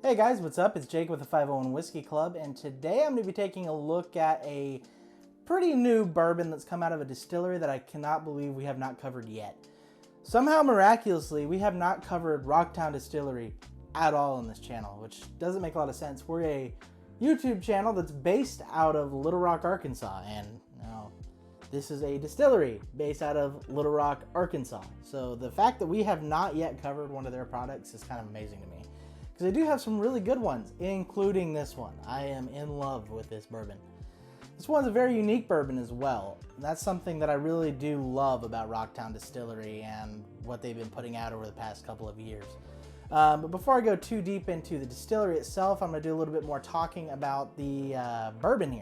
Hey guys, what's up? It's Jake with the 501 Whiskey Club, and today I'm going to be taking a look at a pretty new bourbon that's come out of a distillery that I cannot believe we have not covered yet. Somehow, miraculously, we have not covered Rock Town Distillery at all on this channel, which doesn't make a lot of sense. We're a YouTube channel that's based out of Little Rock, Arkansas, and now this is a distillery based out of Little Rock, Arkansas. So the fact that we have not yet covered one of their products is kind of amazing to me, because they do have some really good ones, including this one. I am in love with this bourbon. This one's a very unique bourbon as well. That's something that I really do love about Rock Town Distillery and what they've been putting out over the past couple of years. But before I go too deep into the distillery itself, I'm going to do a little bit more talking about the bourbon here.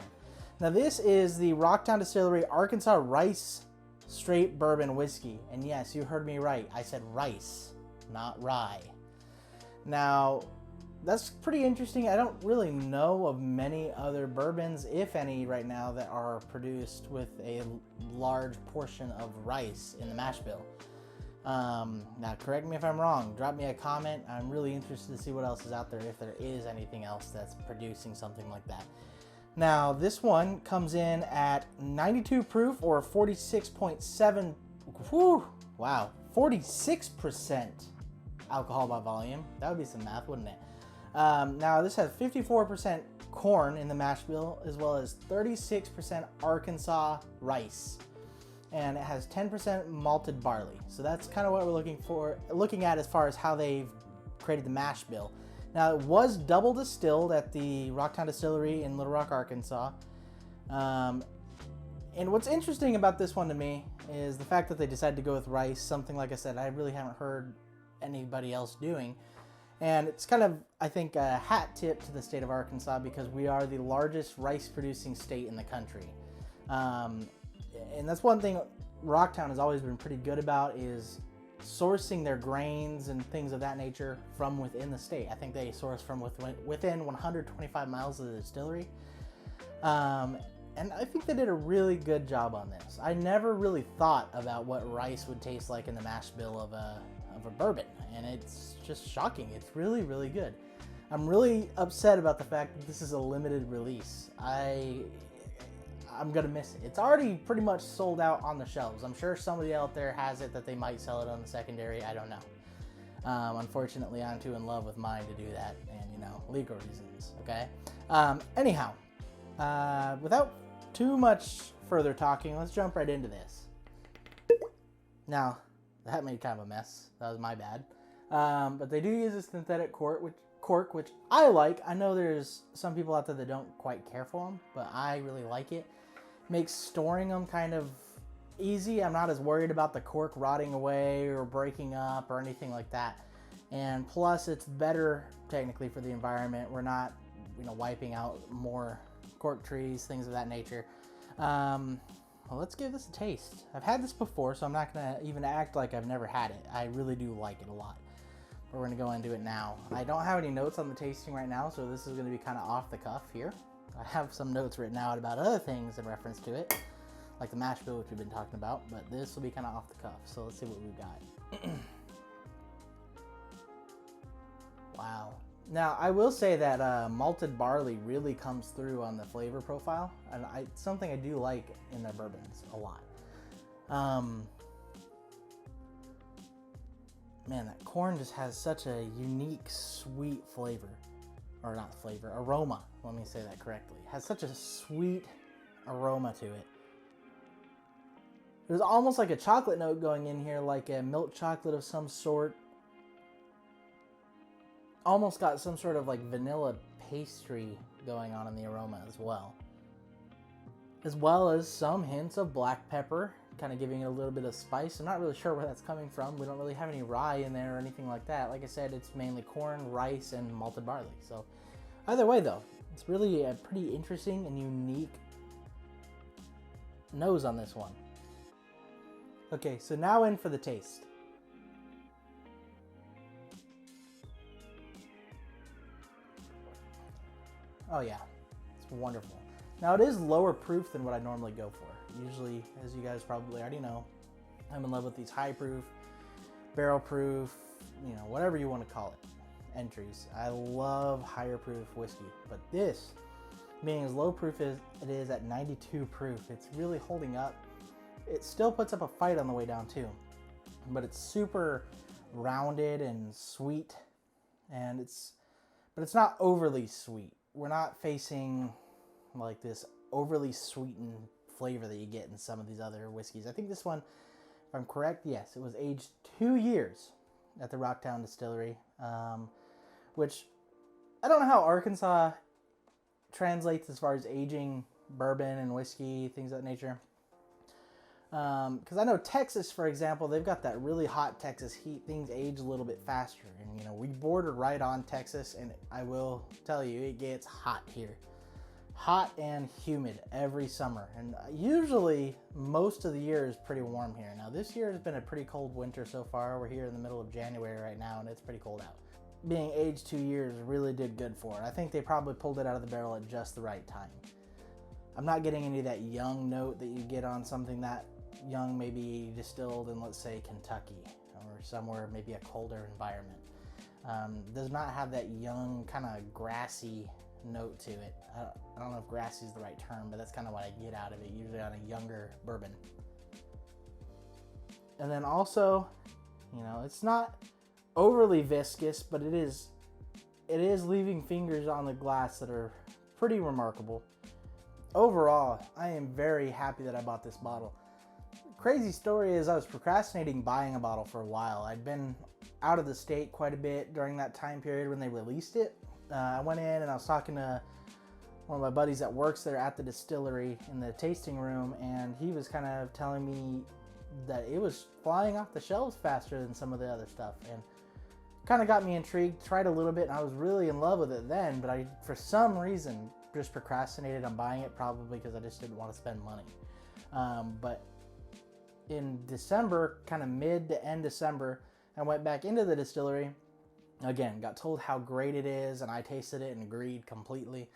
Now this is the Rock Town Distillery Arkansas Rice Straight Bourbon Whiskey. And yes, you heard me right. I said rice, not rye. Now, that's pretty interesting. I don't really know of many other bourbons, if any, right now that are produced with a large portion of rice in the mash bill. Now, correct me if I'm wrong. Drop me a comment. I'm really interested to see what else is out there, if there is anything else that's producing something like that. Now, this one comes in at 92 proof or 46.7, wow, 46% alcohol by volume. That would be some math, wouldn't it? Now this has 54% corn in the mash bill, as well as 36% Arkansas rice, and it has 10% malted barley. So that's kind of what we're looking at as far as how they've created the mash bill. Now it was double distilled at the Rock Town Distillery in Little Rock, Arkansas. And what's interesting about this one to me is the fact that they decided to go with rice, something, like I said, I really haven't heard anybody else doing. And it's kind of, I think, a hat tip to the state of Arkansas, because we are the largest rice producing state in the country. And that's one thing Rocktown has always been pretty good about, is sourcing their grains and things of that nature from within the state. I think they source from within 125 miles of the distillery. And I think they did a really good job on this. I never really thought about what rice would taste like in the mash bill of a bourbon, and it's just shocking. It's really, really good. I'm really upset about the fact that this is a limited release. I'm gonna miss it. It's already pretty much sold out on the shelves. I'm sure somebody out there has it that they might sell it on the secondary. I don't know. Unfortunately, I'm too in love with mine to do that, and legal reasons. Okay. Anyhow, without too much further talking, let's jump right into this. Now, that made kind of a mess. That was my bad. But they do use a synthetic cork, which I like. I know there's some people out there that don't quite care for them, but I really like it. Makes storing them kind of easy. I'm not as worried about the cork rotting away or breaking up or anything like that. And plus, it's better technically for the environment. We're not, wiping out more cork trees, things of that nature. Well, let's give this a taste. I've had this before, so I'm not going to even act like I've never had it. I really do like it a lot. But we're going to go into it now. I don't have any notes on the tasting right now, so this is going to be kind of off the cuff here. I have some notes written out about other things in reference to it, like the mash bill, which we've been talking about, but this will be kind of off the cuff. So let's see what we've got. Wow. Now, I will say that malted barley really comes through on the flavor profile, and it's something I do like in their bourbons a lot. Man, that corn just has such a unique, sweet flavor. Or not flavor, aroma. Let me say that correctly. It has such a sweet aroma to it. There's almost like a chocolate note going in here, like a milk chocolate of some sort. Almost got some sort of like vanilla pastry going on in the aroma as well. As well as some hints of black pepper, kind of giving it a little bit of spice. I'm not really sure where that's coming from. We don't really have any rye in there or anything like that. Like I said, it's mainly corn, rice, and malted barley. So either way though, it's really a pretty interesting and unique nose on this one. Okay, so now in for the taste. Oh yeah, it's wonderful. Now it is lower proof than what I normally go for. Usually, as you guys probably already know, I'm in love with these high proof, barrel proof, whatever you want to call it. entries. I love higher proof whiskey, but this, being as low proof as it is at 92 proof, it's really holding up. It still puts up a fight on the way down too, but it's super rounded and sweet, and but it's not overly sweet. We're not facing like this overly sweetened flavor that you get in some of these other whiskeys. I think this one, if I'm correct, yes, it was aged 2 years at the Rock Town Distillery, which I don't know how Arkansas translates as far as aging bourbon and whiskey, things of that nature. Because I know Texas, for example, they've got that really hot Texas heat. Things age a little bit faster. And, you know, we border right on Texas, and I will tell you, it gets hot here. Hot and humid every summer. And usually, most of the year is pretty warm here. Now, this year has been a pretty cold winter so far. We're here in the middle of January right now, and it's pretty cold out. Being aged 2 years really did good for it. I think they probably pulled it out of the barrel at just the right time. I'm not getting any of that young note that you get on something that young, maybe distilled in, let's say, Kentucky or somewhere maybe a colder environment. Does not have that young kind of grassy note to it. I don't know if grassy is the right term, but that's kind of what I get out of it, usually on a younger bourbon. And then also, you know, it's not overly viscous, but it is leaving fingers on the glass that are pretty remarkable. Overall, I am very happy that I bought this bottle. Crazy story is I was procrastinating buying a bottle for a while. I'd been out of the state quite a bit during that time period when they released it. I went in and I was talking to one of my buddies that works there at the distillery in the tasting room, and he was kind of telling me that it was flying off the shelves faster than some of the other stuff, and kind of got me intrigued. Tried a little bit, and I was really in love with it then, but I, for some reason, just procrastinated on buying it, probably because I just didn't want to spend money. But in December, kind of mid to end December, I went back into the distillery. Again, got told how great it is, and I tasted it and agreed completely.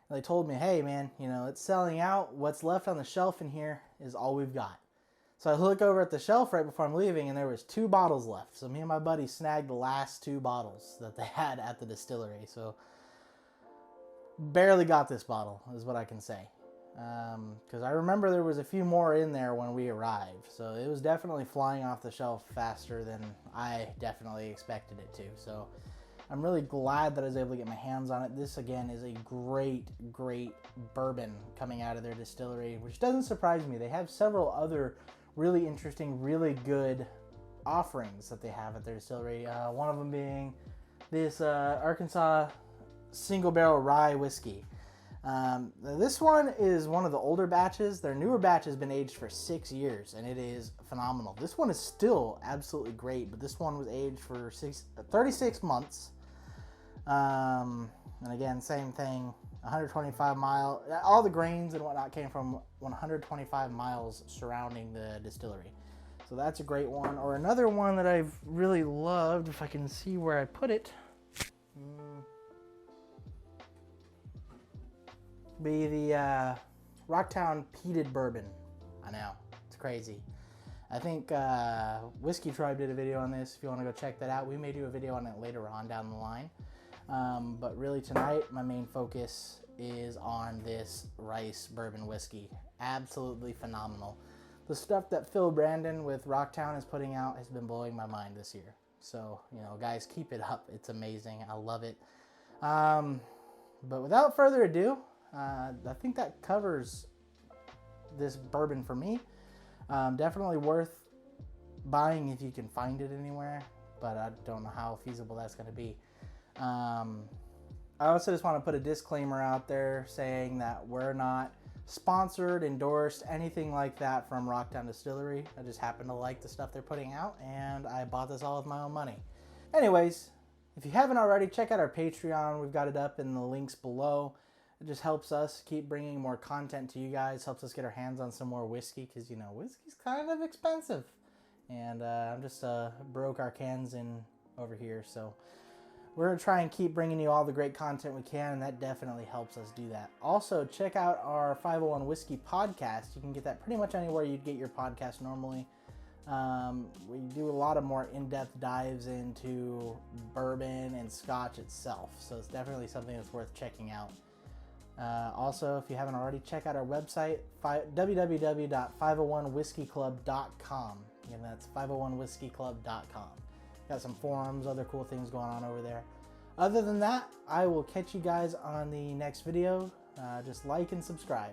And they told me, hey man, you know, it's selling out. What's left on the shelf in here is all we've got. So I look over at the shelf right before I'm leaving, and there was 2 bottles left. So me and my buddy snagged the last 2 bottles that they had at the distillery. So barely got this bottle, is what I can say. Because I remember there was a few more in there when we arrived. So it was definitely flying off the shelf faster than I definitely expected it to. So I'm really glad that I was able to get my hands on it. This, again, is a great, great bourbon coming out of their distillery, which doesn't surprise me. They have several other really interesting, really good offerings that they have at their distillery. One of them being this Arkansas single barrel rye whiskey. This one is one of the older batches. Their newer batch has been aged for 6 years, and it is phenomenal. This one is still absolutely great, but this one was aged for 36 months. And again, same thing, 125 miles. All the grains and whatnot came from 125 miles surrounding the distillery. So that's a great one. Or another one that I've really loved, if I can see where I put it, be the Rock Town peated bourbon. I know, it's crazy. I think Whiskey Tribe did a video on this. If you want to go check that out, we may do a video on it later on down the line. But really tonight, my main focus is on this rice bourbon whiskey. Absolutely phenomenal. The stuff that Phil Brandon with Rock Town is putting out has been blowing my mind this year. So, you know, guys, keep it up. It's amazing. I love it. But without further ado, I think that covers this bourbon for me. Definitely worth buying if you can find it anywhere, but I don't know how feasible that's going to be. I also just want to put a disclaimer out there saying that we're not sponsored, endorsed, anything like that from Rock Town Distillery. I just happen to like the stuff they're putting out, and I bought this all with my own money. Anyways, if you haven't already, check out our Patreon. We've got it up in the links below. It just helps us keep bringing more content to you guys, helps us get our hands on some more whiskey, because, you know, whiskey's kind of expensive. And I'm just broke our cans in over here, so we're going to try and keep bringing you all the great content we can, and that definitely helps us do that. Also, check out our 501 Whiskey podcast. You can get that pretty much anywhere you'd get your podcast normally. We do a lot of more in-depth dives into bourbon and scotch itself, so it's definitely something that's worth checking out. Also, if you haven't already, check out our website, www.501whiskeyclub.com. Again, that's 501whiskeyclub.com. Got some forums, other cool things going on over there. Other than that, I will catch you guys on the next video. Just like and subscribe.